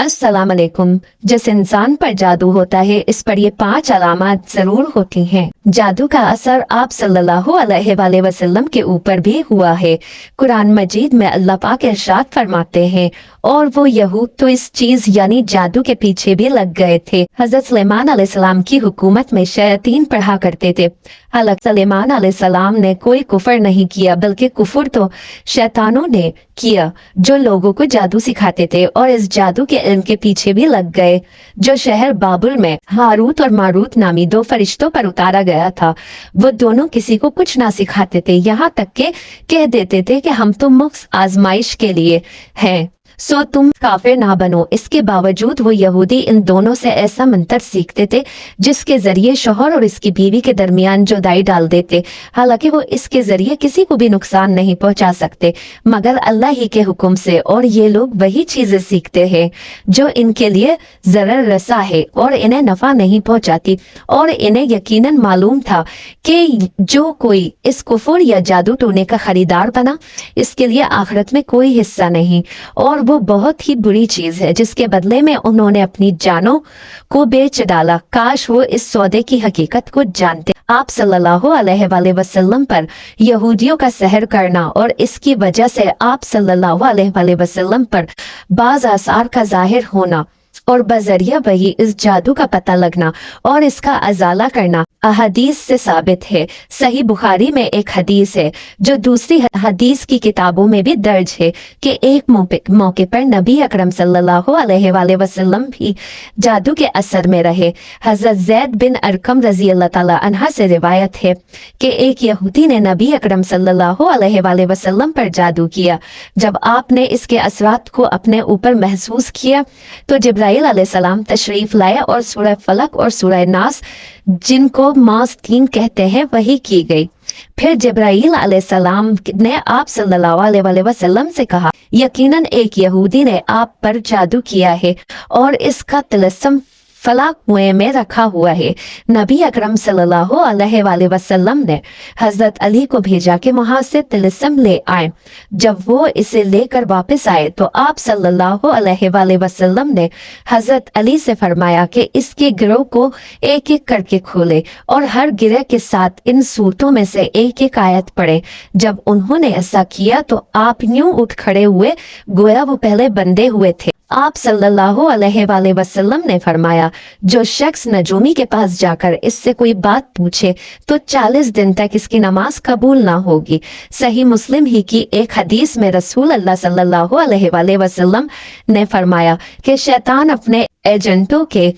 अस्सलाम वालेकुम। जिस इंसान पर जादू होता है इस पर ये 5 अलामत जरूर होती हैं। जादू का असर आप सल्लल्लाहु अलैहि वसल्लम के ऊपर भी हुआ है। कुरान मजीद में अल्लाह पाक इरशाद फरमाते हैं, और वो यहूद तो इस चीज यानी जादू के पीछे भी लग गए थे। हजरत सुलेमान अलैहिस्सलाम की हुकूमत में शयातीन पढ़ा करते थे। हालांकि सुलेमान अलैहिस्सलाम ने कोई कुफर नहीं किया, बल्कि कुफर तो शैतानों ने किया जो लोगों को जादू सिखाते थे, और इस जादू के इल्म के पीछे भी लग गए जो शहर बाबुल में हारूत और मारूत नामी 2 फरिश्तों पर उतारा गया था। वो दोनों किसी को कुछ ना सिखाते थे, यहाँ तक के कह देते थे कि हम तो मुफ्त आजमाइश के लिए हैं, सो तुम काफिर ना बनो। इसके बावजूद वो यहूदी इन दोनों से ऐसा मंत्र सीखते थे जिसके जरिए शोहर और इसकी बीवी के दरमियान जुदाई डाल देते। हालांकि वो इसके जरिए किसी को भी नुकसान नहीं पहुंचा सकते मगर अल्लाह ही के हुक्म से, और ये लोग वही चीजें सीखते हैं जो इनके लिए जरर रसा है और इन्हें नफा नहीं पहुंचाती। और इन्हें यकीनन मालूम था कि जो कोई इस कुफर या जादू टोने का खरीदार बना इसके लिए आखिरत में कोई हिस्सा नहीं, और वो बहुत ही बुरी चीज है जिसके बदले में उन्होंने अपनी जानों को बेच डाला। काश वो इस सौदे की हकीकत को जानते। आप सल्लल्लाहु अलैहि वसल्लम पर यहूदियों का सहर करना और इसकी वजह से आप सल्लल्लाहु अलैहि वसल्लम पर बाज आसार का जाहिर होना और बजरिया वही इस जादू का पता लगना और इसका अजाला करना अहदीस से साबित है। सही बुखारी में एक हदीस है जो दूसरी हदीस की किताबों में भी दर्ज है कि एक मौके पर नबी अकरम सल्लल्लाहु अलैहि वसल्लम भी जादू के असर में रहे। हजरत ज़ैद बिन अरकम रजी अल्लाह ताला अन्हा से रिवायत है कि एक यहूदी ने नबी अकरम सल्लल्लाहु अलैहि वसल्लम पर जादू किया। जब आपने इसके असरात को अपने ऊपर महसूस किया तो जिब्राइल अलैहिस्सलाम तशरीफ लाए और सूरह फलक और सूरह नास, जिनको मास 3 कहते हैं, वही की गई। फिर जिब्राइल अलैहिस्सलाम ने आप सल्लल्लाहु अलैहि वसल्लम से कहा, यकीनन एक यहूदी ने आप पर जादू किया है और इसका तिलस्म फला कुएं में रखा हुआ है। नबी अकरम सल्लल्लाहु अलैहि वसल्लम ने हजरत अली को भेजा कि वहां से तिलस्म ले आए। जब वो इसे लेकर वापस आए तो आप सल्लल्लाहु अलैहि वसल्लम ने हजरत अली से फरमाया कि इसके गिरोह को एक एक करके खोले और हर गिरह के साथ इन सूरतों में से एक एक आयत पढ़े। जब उन्होंने ऐसा किया तो आप यूं उठ खड़े हुए गोया वो पहले बंधे हुए थे। आप सल्लल्लाहु अलैहि वसल्लम ने फरमाया, जो शख्स नजूमी के पास जाकर इससे कोई बात पूछे तो 40 दिन तक इसकी नमाज कबूल ना होगी। सही मुस्लिम ही की एक हदीस में रसूल अल्लाह सल्लल्लाहु अलैहि वसल्लम ने फरमाया कि शैतान अपने एजेंटों के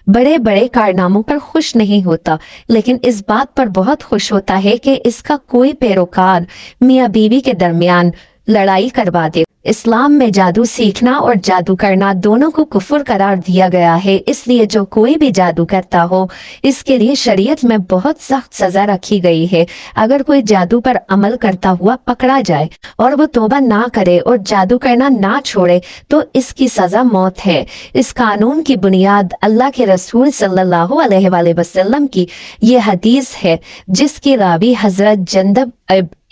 बड़े बड़े कारनामों पर खुश नहीं होता, लेकिन इस बात पर बहुत खुश होता है कि इसका कोई पैरोकार मियाँ बीवी के दरमियान लड़ाई करवा दे। इस्लाम में जादू सीखना और जादू करना दोनों को कुफर करार दिया गया है, इसलिए जो कोई भी जादू करता हो इसके लिए शरीयत में बहुत सख्त सजा रखी गई है। अगर कोई जादू पर अमल करता हुआ पकड़ा जाए और वो तौबा ना करे और जादू करना ना छोड़े तो इसकी सजा मौत है। इस कानून की बुनियाद अल्लाह के रसूल सल्लल्लाहु अलैहि वसल्लम की ये हदीस है जिसकी रावी हजरत जंदब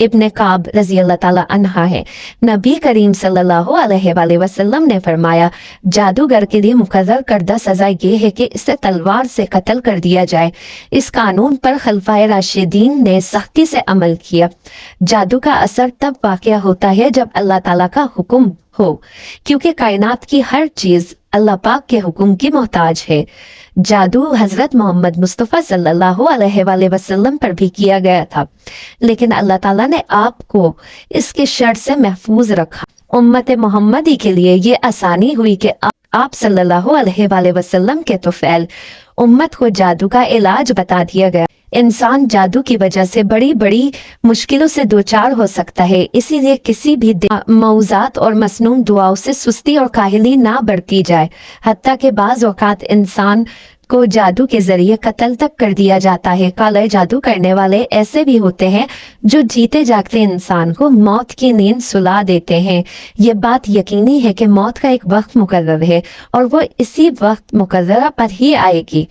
इब्ने काब रजी अल्लाह ताला अन्हा है। नबी करीम सल्लल्लाहु अलैहि वसल्लम ने फरमाया, जादूगर के लिए मुकर्रर करदा सजा ये है कि इसे तलवार से कत्ल कर दिया जाए। इस कानून पर खलफाए राशिदीन ने सख्ती से अमल किया। जादू का असर तब वाक़या होता है जब अल्लाह ताला का हुक्म हो, क्योंकि कायनात की हर चीज अल्लाह पाक के हुक्म की मोहताज है। जादू हजरत मोहम्मद मुस्तफ़ा सल्लल्लाहु अलैहि वसल्लम पर भी किया गया था, लेकिन अल्लाह ताला ने आपको इसके शर से महफूज रखा। उम्मत मोहम्मदी के लिए ये आसानी हुई कि आप सल्लल्लाहु अलैहि वसल्लम के तौफैल उम्मत को जादू का इलाज बता दिया गया। इंसान जादू की वजह से बड़ी बड़ी मुश्किलों से दो चार हो सकता है, इसीलिए किसी भी मौज़ात और मसनून दुआओं से सुस्ती और काहिली ना बढ़ती जाए। हत्ता के बाज़ औक़ात इंसान को जादू के जरिए कत्ल तक कर दिया जाता है। काला जादू करने वाले ऐसे भी होते हैं जो जीते जागते इंसान को मौत की नींद सुला देते हैं। ये बात यकीनी है कि मौत का एक वक्त मुकर्रर है और वो इसी वक्त मुकर्ररा पर ही आएगी।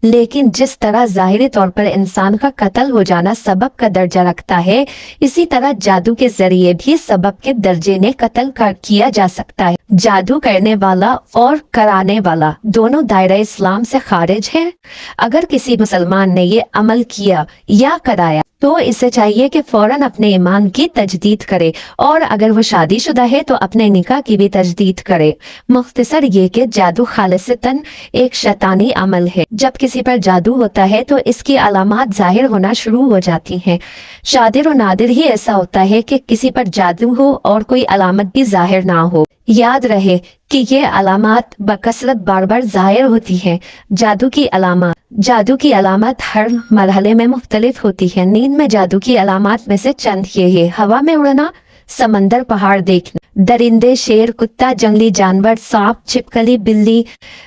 لیکن جس طرح ظاہری طور پر انسان کا قتل ہو جانا سبب کا درجہ رکھتا ہے، اسی طرح جادو کے ذریعے بھی سبب کے درجے نے قتل کیا جا سکتا ہے۔ جادو کرنے والا اور کرانے والا دونوں دائرہ اسلام سے خارج ہے۔ اگر کسی مسلمان نے یہ عمل کیا یا کرایا تو اسے چاہیے کہ فوراً اپنے ایمان کی تجدید کرے، اور اگر وہ شادی شدہ ہے تو اپنے نکاح کی بھی تجدید کرے۔ مختصر یہ کہ جادو خالصتاً ایک شیطانی عمل ہے۔ جب کسی پر جادو ہوتا ہے تو اس کی علامات ظاہر ہونا شروع ہو جاتی ہیں۔ شادر و نادر ہی ایسا ہوتا ہے کہ کسی پر جادو ہو اور کوئی علامت بھی ظاہر نہ ہو۔ یاد رہے کہ یہ علامات بکثرت بار بار ظاہر ہوتی ہیں۔ جادو کی علامات ہر مرحلے میں مختلف ہوتی ہیں۔ نیند میں جادو کی علامات میں سے چند یہ ہے: ہوا میں اڑنا، سمندر پہاڑ دیکھنا، درندے، شیر، کتا، جنگلی جانور، سانپ، چھپکلی، بلی،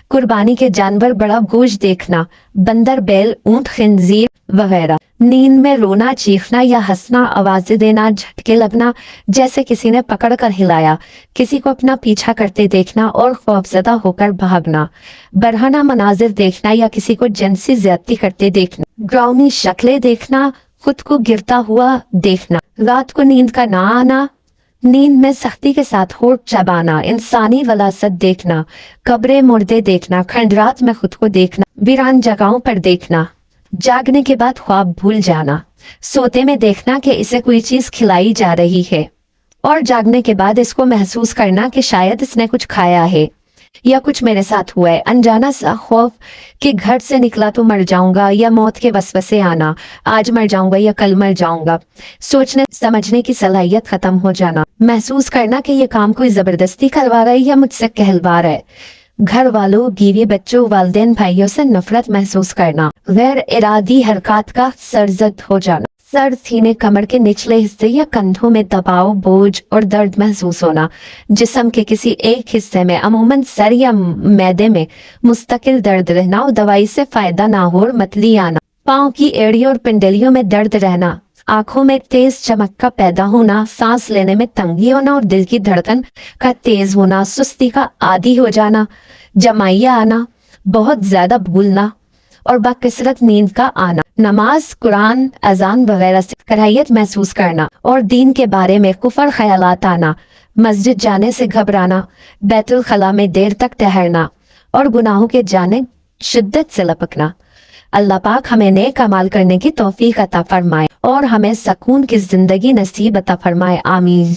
قربانی کے جانور، بڑا گوشت دیکھنا، بندر، بیل، اونٹ، خنزیر وغیرہ۔ نیند میں رونا، چیخنا یا ہنسنا، آوازیں دینا، جھٹکے لگنا جیسے کسی نے پکڑ کر ہلایا، کسی کو اپنا پیچھا کرتے دیکھنا اور خوفزدہ ہو کر بھاگنا، برہنہ مناظر دیکھنا یا کسی کو جنسی زیادتی کرتے دیکھنا، ڈراؤنی شکلیں دیکھنا، خود کو گرتا ہوا دیکھنا، رات کو نیند کا نہ آنا، نیند میں سختی کے ساتھ ہونٹ چبانا، انسانی وراثت دیکھنا، قبریں، مردے دیکھنا، کھنڈرات میں خود کو دیکھنا، ویران جگہوں پر دیکھنا، جاگنے کے بعد خواب بھول جانا، سوتے میں دیکھنا کہ اسے کوئی چیز کھلائی جا رہی ہے اور جاگنے کے بعد اس کو محسوس کرنا کہ شاید اس نے کچھ کھایا ہے یا کچھ میرے ساتھ ہوا ہے، انجانا سا خوف کہ گھر سے نکلا تو مر جاؤں گا یا موت کے وسوسے آنا، آج مر جاؤں گا یا کل مر جاؤں گا، سوچنے سمجھنے کی صلاحیت ختم ہو جانا، محسوس کرنا کہ یہ کام کوئی زبردستی کروا رہا ہے یا مجھ سے کہلوا رہا ہے، گھر والوں، بیوی، بچوں، والدین، بھائیوں سے نفرت محسوس کرنا، غیر ارادی حرکات کا سرزد ہو جانا، سر، سینے، کمر کے نچلے حصے یا کندھوں میں دباؤ، بوجھ اور درد محسوس ہونا، جسم کے کسی ایک حصے میں عموماً سر یا معدے میں مستقل درد رہنا اور دوائی سے فائدہ نہ ہو اور متلی آنا، پاؤں کی ایڑیوں اور پنڈلیوں میں درد رہنا، آنکھوں میں تیز چمک کا پیدا ہونا، سانس لینے میں تنگی ہونا اور دل کی دھڑکن کا تیز ہونا، سستی کا عادی ہو جانا، جمائیہ آنا، بہت زیادہ بھولنا اور بکثرت نیند کا آنا، نماز، قرآن، اذان وغیرہ سے کراہیت محسوس کرنا اور دین کے بارے میں کفر خیالات آنا، مسجد جانے سے گھبرانا، بیت الخلاء میں دیر تک ٹہرنا اور گناہوں کے جانب شدت سے لپکنا۔ اللہ پاک ہمیں نیک اعمال کرنے کی توفیق عطا فرمائے اور ہمیں سکون کی زندگی نصیب عطا فرمائے، آمین۔